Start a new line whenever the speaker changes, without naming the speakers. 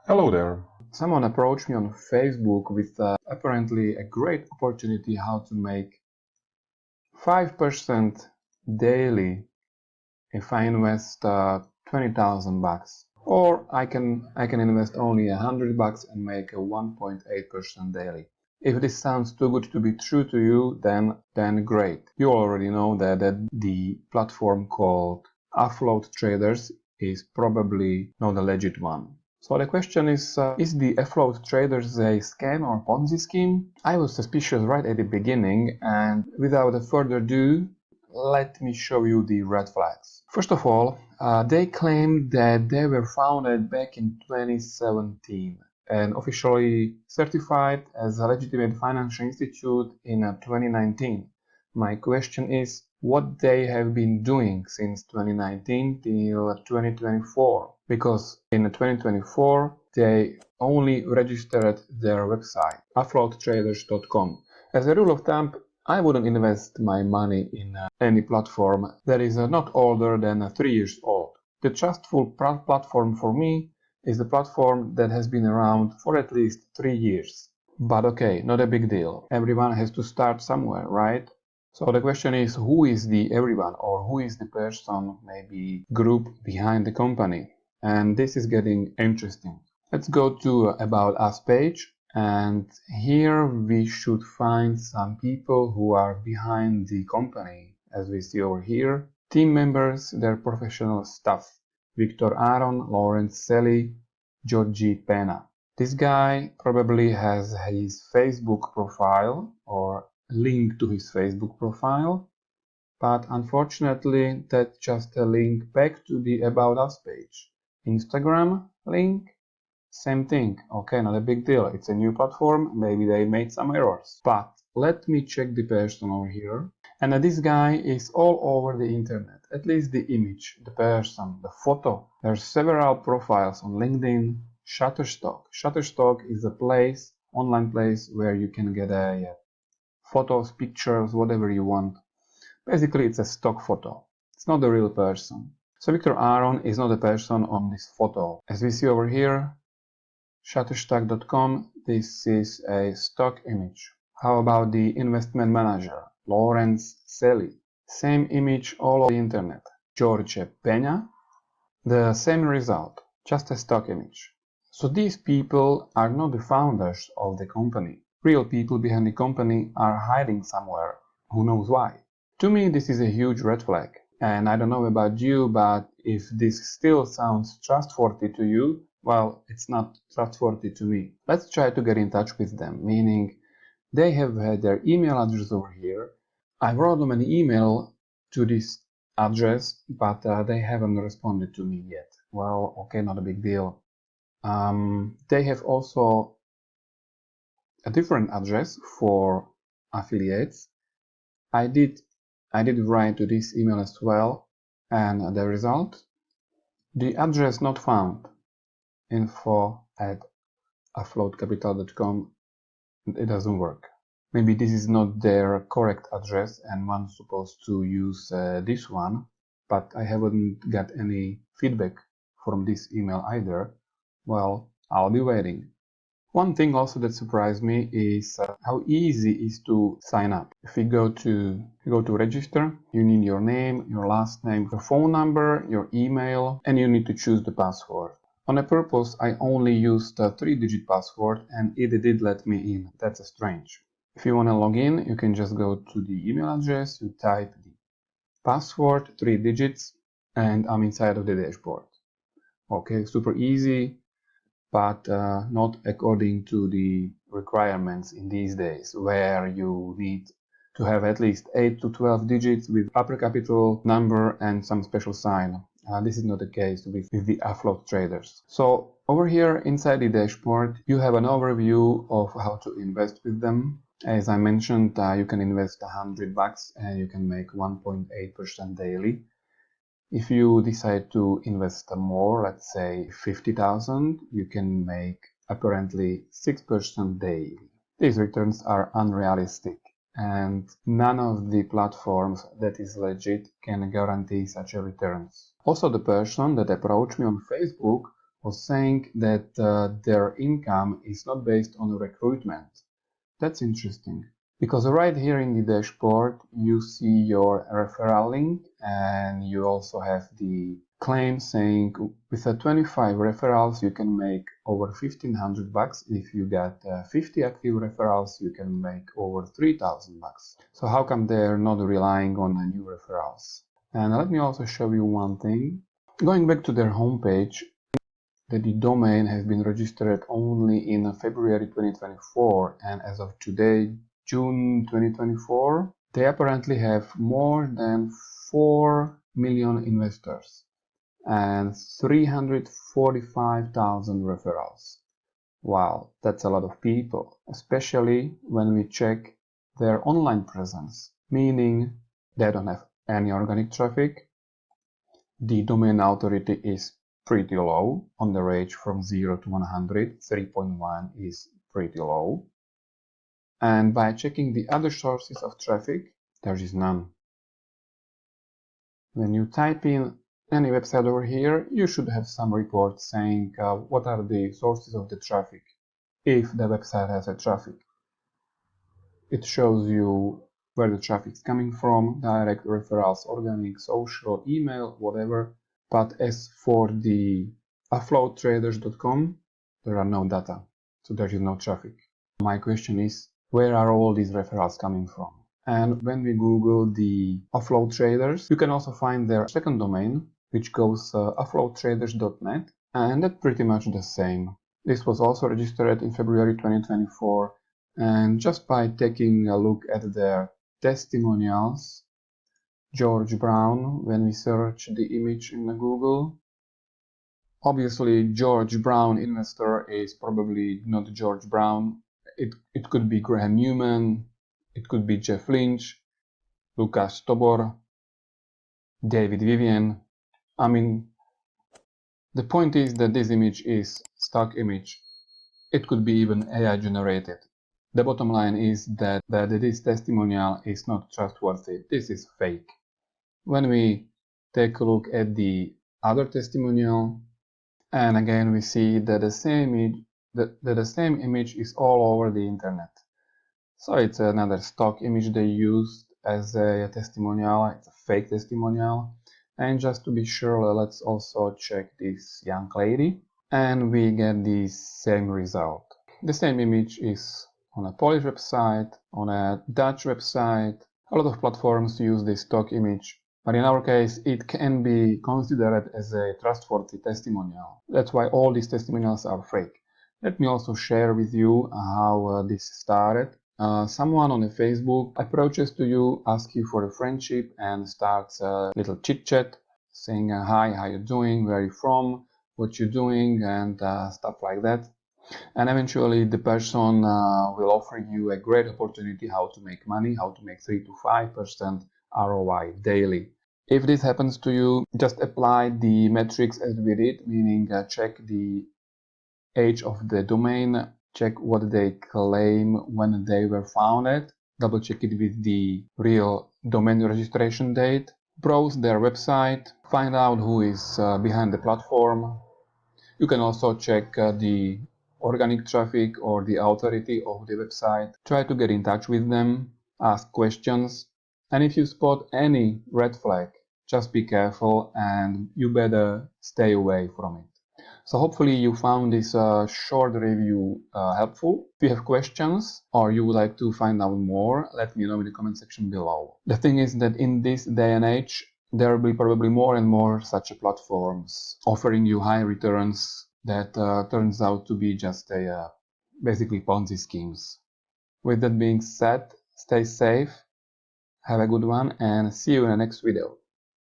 Hello there. Someone approached me on Facebook with apparently a great opportunity how to make 5% daily if I invest 20,000 bucks. Or I can invest only $100 and make a 1.8% daily. If this sounds too good to be true to you, then great. You already know that the platform called Afloat Traders is probably not a legit one. So the question is the Afloat Traders a scam or Ponzi scheme? I was suspicious right at the beginning, and without further ado, let me show you the red flags. First of all, they claim that they were founded back in 2017 and officially certified as a legitimate financial institute in 2019. My question is, what they have been doing since 2019 till 2024, because in 2024 they only registered their website, afloattraders.com. As a rule of thumb, I wouldn't invest my money in any platform that is not older than 3 years old. The trustful platform for me is the platform that has been around for at least 3 years. But okay, not a big deal. Everyone has to start somewhere, right? So the question is, who is the everyone, or who is the person, maybe group behind the company? And this is getting interesting. Let's go to About Us page, and here we should find some people who are behind the company, as we see over here. Team members, their professional staff: Victor Aaron, Lawrence Selly, Georgie Pena. This guy probably has his Facebook profile or link to his Facebook profile, but unfortunately that's just a link back to the About Us page. Instagram link, same thing. Okay, not a big deal. It's a new platform, maybe they made some errors. But let me check the person over here. And this guy is all over the internet, at least the image, the person, the photo. There's several profiles on LinkedIn. Shutterstock. Shutterstock is a place, online place, where you can get a photos, pictures, whatever you want. Basically, it's a stock photo. It's not the real person. So Victor Aaron is not a person on this photo. As we see over here, Shutterstock.com, this is a stock image. How about the investment manager, Lawrence Selly? Same image all over the internet. George Pena, the same result, just a stock image. So these people are not the founders of the company. Real people behind the company are hiding somewhere. Who knows why? To me, this is a huge red flag. And I don't know about you, but if this still sounds trustworthy to you, well, it's not trustworthy to me. Let's try to get in touch with them, meaning they have had their email address over here. I wrote them an email to this address, but they haven't responded to me yet. Well, okay, not a big deal. They have also a different address for affiliates. I did write to this email as well, and the result, the address not found, info@afloatcapital.com. It doesn't work. Maybe this is not their correct address and one's supposed to use this one, but I haven't got any feedback from this email either. Well, I'll be waiting. One thing also that surprised me is how easy it is to sign up. If you go to register, you need your name, your last name, your phone number, your email, and you need to choose the password. On a purpose, I only used a 3-digit password and it did let me in. That's strange. If you want to log in, you can just go to the email address, you type the password, 3 digits, and I'm inside of the dashboard. Okay, super easy, but not according to the requirements in these days, where you need to have at least 8 to 12 digits with upper capital number and some special sign. This is not the case with the Afloat Traders. So over here inside the dashboard, you have an overview of how to invest with them. As I mentioned, you can invest $100 and you can make 1.8% daily. If you decide to invest more, let's say 50,000, you can make apparently 6% daily. These returns are unrealistic, and none of the platforms that is legit can guarantee such a returns. Also, the person that approached me on Facebook was saying that their income is not based on recruitment. That's interesting, because right here in the dashboard you see your referral link, and you also have the claim saying with 25 referrals you can make over 1,500 bucks. If you get 50 active referrals you can make over 3,000 bucks. So how come they're not relying on the new referrals? And let me also show you one thing. Going back to their homepage, that the domain has been registered only in February 2024, and as of today, June 2024, they apparently have more than 4 million investors and 345,000 referrals. Wow, that's a lot of people, especially when we check their online presence, meaning they don't have any organic traffic. The domain authority is pretty low, on the range from 0 to 100, 3.1 is pretty low. And by checking the other sources of traffic, there is none. When you type in any website over here, you should have some report saying what are the sources of the traffic, if the website has a traffic. It shows you where the traffic is coming from, direct referrals, organic, social, email, whatever. But as for the afloattraders.com, there are no data, so there is no traffic. My question is, where are all these referrals coming from? And when we Google the Afloat Traders, you can also find their second domain, which goes afloattraders.net, and that's pretty much the same. This was also registered in February 2024, and just by taking a look at their testimonials, George Brown, when we search the image in Google, obviously George Brown investor is probably not George Brown. It could be Graham Newman, it could be Jeff Lynch, Lucas Tobor, David Vivian. I mean, the point is that this image is stock image. It could be even AI generated. The bottom line is that this testimonial is not trustworthy. This is fake. When we take a look at the other testimonial, and again we see that the same image is all over the internet. So it's another stock image they used as a testimonial. It's a fake testimonial. And just to be sure, let's also check this young lady, and we get the same result. The same image is on a Polish website, on a Dutch website. A lot of platforms use this stock image, but in our case it can be considered as a trustworthy testimonial. That's why all these testimonials are fake. Let me also share with you how this started. Someone on Facebook approaches to you, asks you for a friendship, and starts a little chit chat, saying hi, how you doing, where are you from, what you doing, and stuff like that. And eventually the person will offer you a great opportunity how to make money, how to make 3 to 5% ROI daily. If this happens to you, just apply the metrics as we did, meaning check the age of the domain, check what they claim when they were founded, double check it with the real domain registration date, browse their website, find out who is behind the platform. You can also check the organic traffic or the authority of the website. Try to get in touch with them, ask questions, and if you spot any red flag, just be careful and you better stay away from it. So hopefully you found this short review helpful. If you have questions or you would like to find out more, let me know in the comment section below. The thing is that in this day and age, there will be probably more and more such platforms offering you high returns that turns out to be just basically Ponzi schemes. With that being said, stay safe, have a good one, and see you in the next video.